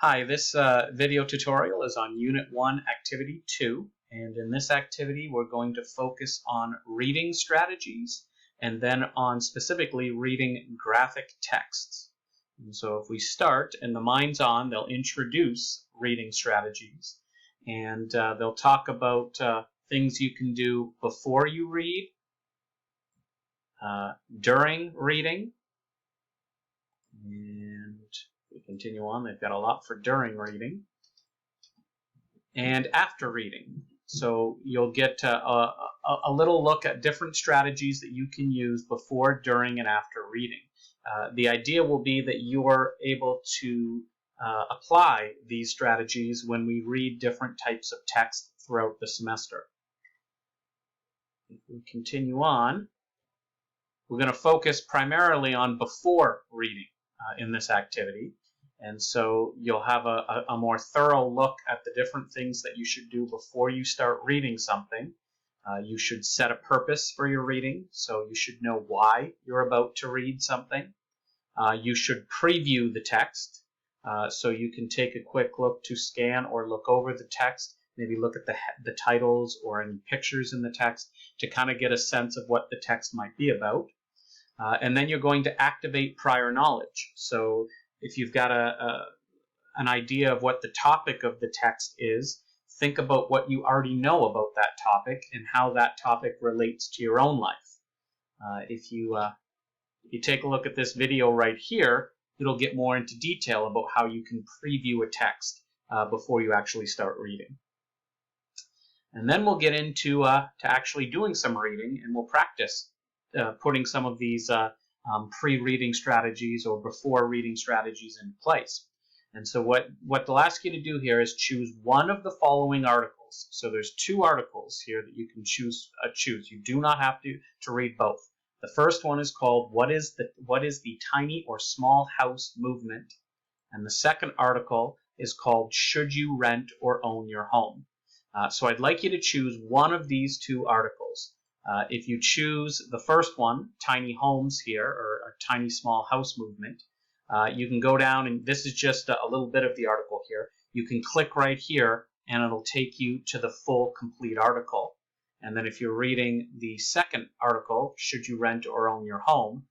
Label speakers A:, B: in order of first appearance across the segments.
A: Hi, this video tutorial is on Unit 1, Activity 2, and in this activity we're going to focus on reading strategies and then on specifically reading graphic texts. And so if we start and the mind's on, they'll introduce reading strategies and they'll talk about things you can do before you read, during reading, and we continue on. They've got a lot for during reading and after reading. So you'll get a little look at different strategies that you can use before, during, and after reading. The idea will be that you're able to apply these strategies when we read different types of text throughout the semester. If we continue on, we're going to focus primarily on before reading in this activity. And so you'll have a more thorough look at the different things that you should do before you start reading something. You should set a purpose for your reading, so you should know why you're about to read something. You should preview the text, so you can take a quick look to scan or look over the text, maybe look at the titles or any pictures in the text to kind of get a sense of what the text might be about. And then you're going to activate prior knowledge. So if you've got an idea of what the topic of the text is, think about what you already know about that topic and how that topic relates to your own life. If you take a look at this video right here, it'll get more into detail about how you can preview a text before you actually start reading. And then we'll get into to actually doing some reading, and we'll practice putting some of these pre-reading strategies or before reading strategies in place. And so what they'll ask you to do here is choose one of the following articles. So there's two articles here that you can choose. You do not have to read both. The first one is called What is the Tiny or Small House Movement? And the second article is called Should You Rent or Own Your Home? So I'd like you to choose one of these two articles. If you choose the first one, Tiny Homes here, or Tiny Small House Movement, you can go down, and this is just a little bit of the article here. You can click right here, and it'll take you to the full, complete article. And then if you're reading the second article, Should You Rent or Own Your Home,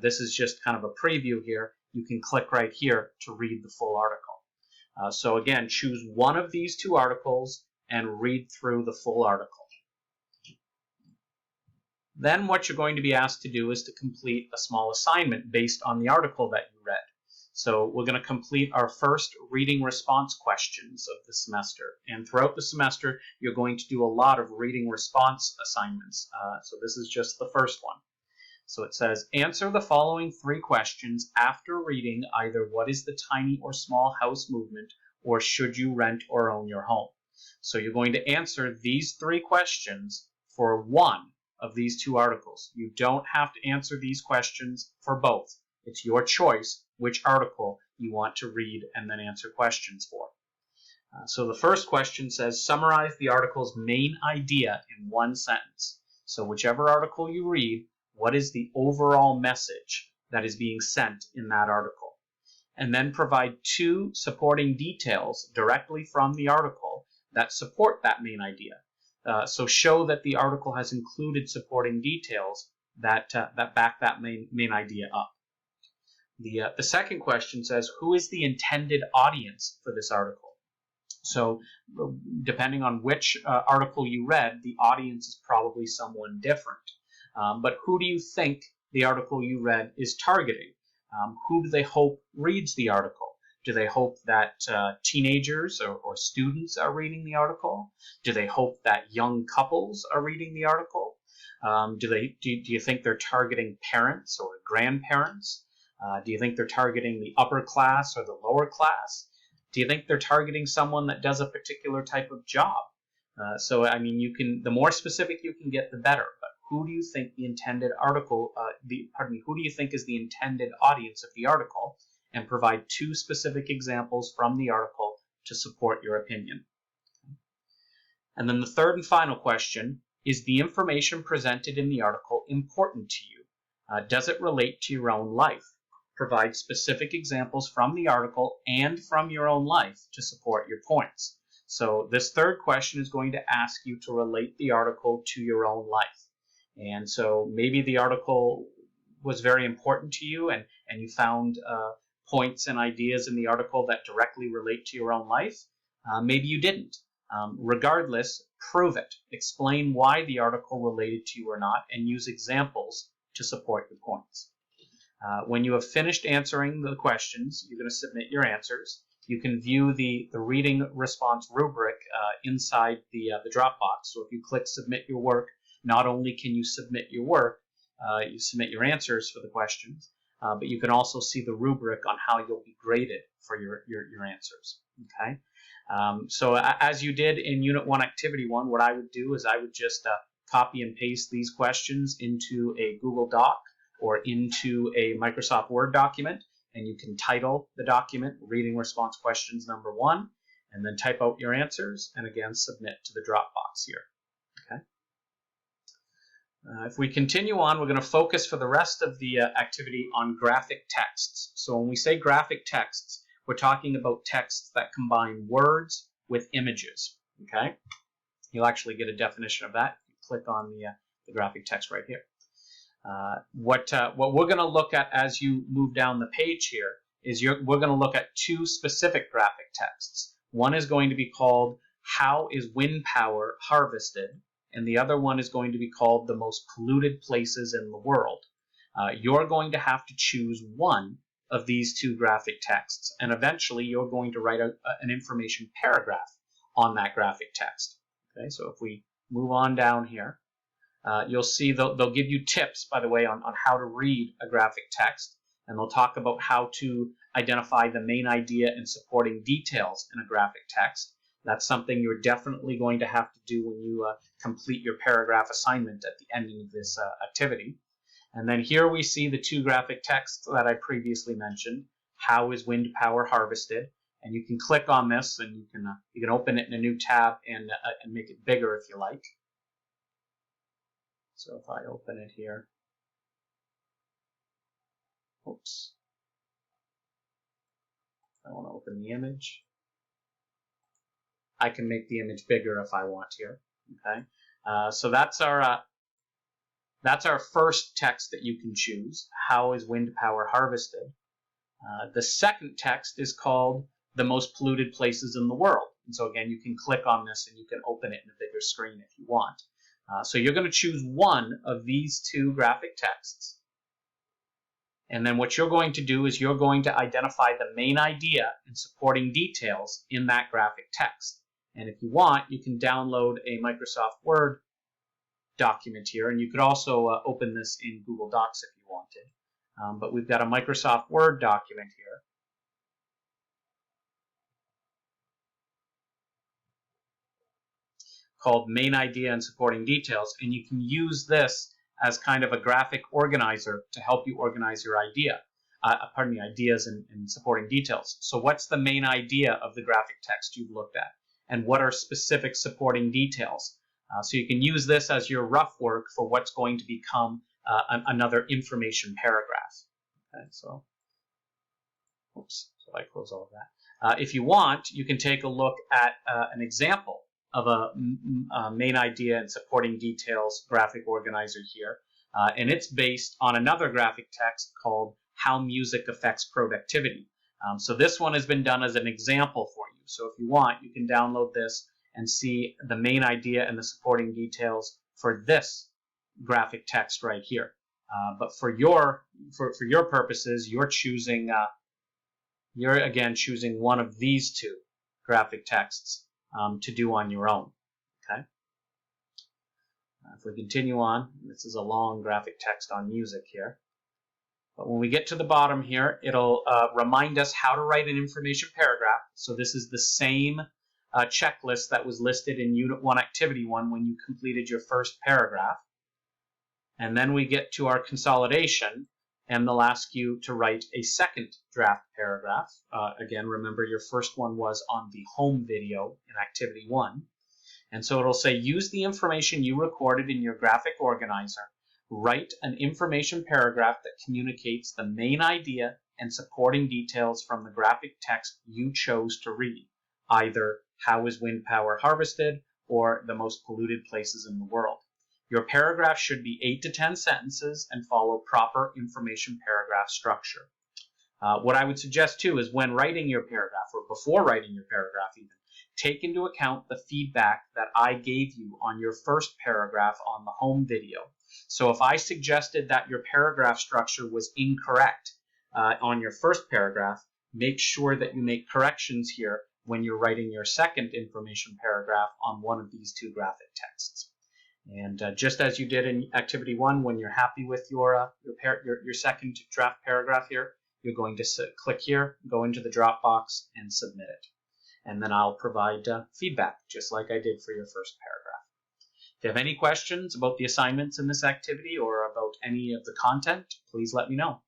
A: this is just kind of a preview here. You can click right here to read the full article. So again, choose one of these two articles and read through the full article. Then what you're going to be asked to do is to complete a small assignment based on the article that you read. So we're going to complete our first reading response questions of the semester. And throughout the semester, you're going to do a lot of reading response assignments. So this is just the first one. So it says, answer the following 3 questions after reading either What is the Tiny or Small House Movement or Should You Rent or Own Your Home? So you're going to answer these 3 questions for one of these 2 articles. You don't have to answer these questions for both. It's your choice which article you want to read and then answer questions for. So the first question says, summarize the article's main idea in 1 sentence. So whichever article you read, what is the overall message that is being sent in that article? And then provide 2 supporting details directly from the article that support that main idea. So show that the article has included supporting details that back that main idea up. The second question says, who is the intended audience for this article? So depending on which article you read, the audience is probably someone different. But who do you think the article you read is targeting? Who do they hope reads the article? Do they hope that teenagers or students are reading the article? Do they hope that young couples are reading the article? Do you think they're targeting parents or grandparents? Do you think they're targeting the upper class or the lower class? Do you think they're targeting someone that does a particular type of job? So I mean, the more specific you can get, the better. But who do you think the intended article? Who do you think is the intended audience of the article? And provide 2 specific examples from the article to support your opinion. And then the third and final question, is the information presented in the article important to you? Does it relate to your own life? provide specific examples from the article and from your own life to support your points. So this third question is going to ask you to relate the article to your own life. And so maybe the article was very important to you, and you found points and ideas in the article that directly relate to your own life. Maybe you didn't. Regardless, prove it. Explain why the article related to you or not, and use examples to support your points. When you have finished answering the questions, you're going to submit your answers. You can view the reading response rubric inside the Dropbox. So if you click Submit Your Work, not only can you submit your work, you submit your answers for the questions, but you can also see the rubric on how you'll be graded for your answers. Okay. So as you did in Unit 1, Activity 1, what I would do is I would just copy and paste these questions into a Google Doc or into a Microsoft Word document, and you can title the document Reading Response Questions Number 1, and then type out your answers, and again submit to the Dropbox here. Okay. If we continue on, we're going to focus for the rest of the activity on graphic texts. So when we say graphic texts, we're talking about texts that combine words with images. Okay, you'll actually get a definition of that. You click on the graphic text right here. What we're going to look at as you move down the page here is we're going to look at two specific graphic texts. One is going to be called How is Wind Power Harvested? And the other one is going to be called The Most Polluted Places in the World. You're going to have to choose one of these two graphic texts, and eventually you're going to write an information paragraph on that graphic text. Okay, so if we move on down here, you'll see they'll give you tips, by the way, on how to read a graphic text, and they'll talk about how to identify the main idea and supporting details in a graphic text. That's something you're definitely going to have to do when you complete your paragraph assignment at the ending of this activity. And then here we see the two graphic texts that I previously mentioned. How is wind power harvested? And you can click on this, and you can open it in a new tab and make it bigger if you like. So if I open it here, oops, I want to open the image. I can make the image bigger if I want here. Okay, so that's our first text that you can choose. How is wind power harvested? The second text is called The Most Polluted Places in the World. And so again, you can click on this and you can open it in a bigger screen if you want. So you're going to choose one of these two graphic texts. And then what you're going to do is you're going to identify the main idea and supporting details in that graphic text. And if you want, you can download a Microsoft Word document here, and you could also open this in Google Docs if you wanted. But we've got a Microsoft Word document here. Called Main Idea and Supporting Details, and you can use this as kind of a graphic organizer to help you organize your ideas and supporting details. So what's the main idea of the graphic text you've looked at? And what are specific supporting details? So you can use this as your rough work for what's going to become another information paragraph. Okay, so, oops, so I close all of that. If you want, you can take a look at an example of a main idea and supporting details graphic organizer here. And it's based on another graphic text called How Music Affects Productivity. So this one has been done as an example for you. So if you want, you can download this and see the main idea and the supporting details for this graphic text right here. But for your purposes, you're again choosing one of these two graphic texts to do on your own. Okay. If we continue on, this is a long graphic text on music here. But when we get to the bottom here, it'll remind us how to write an information paragraph. So this is the same checklist that was listed in Unit 1, Activity 1 when you completed your first paragraph. And then we get to our consolidation, and they'll ask you to write a second draft paragraph. Again, remember your first one was on the home video in Activity 1. And so it'll say, use the information you recorded in your graphic organizer. Write an information paragraph that communicates the main idea and supporting details from the graphic text you chose to read, either how is wind power harvested or the most polluted places in the world. Your paragraph should be 8 to 10 sentences and follow proper information paragraph structure. What I would suggest too is when writing your paragraph, or before writing your paragraph even, take into account the feedback that I gave you on your first paragraph on the home video. So if I suggested that your paragraph structure was incorrect on your first paragraph, make sure that you make corrections here when you're writing your second information paragraph on one of these two graphic texts. And just as you did in Activity 1, when you're happy with your second draft paragraph here, you're going to click here, go into the Dropbox, and submit it. And then I'll provide feedback, just like I did for your first paragraph. If you have any questions about the assignments in this activity or about any of the content, please let me know.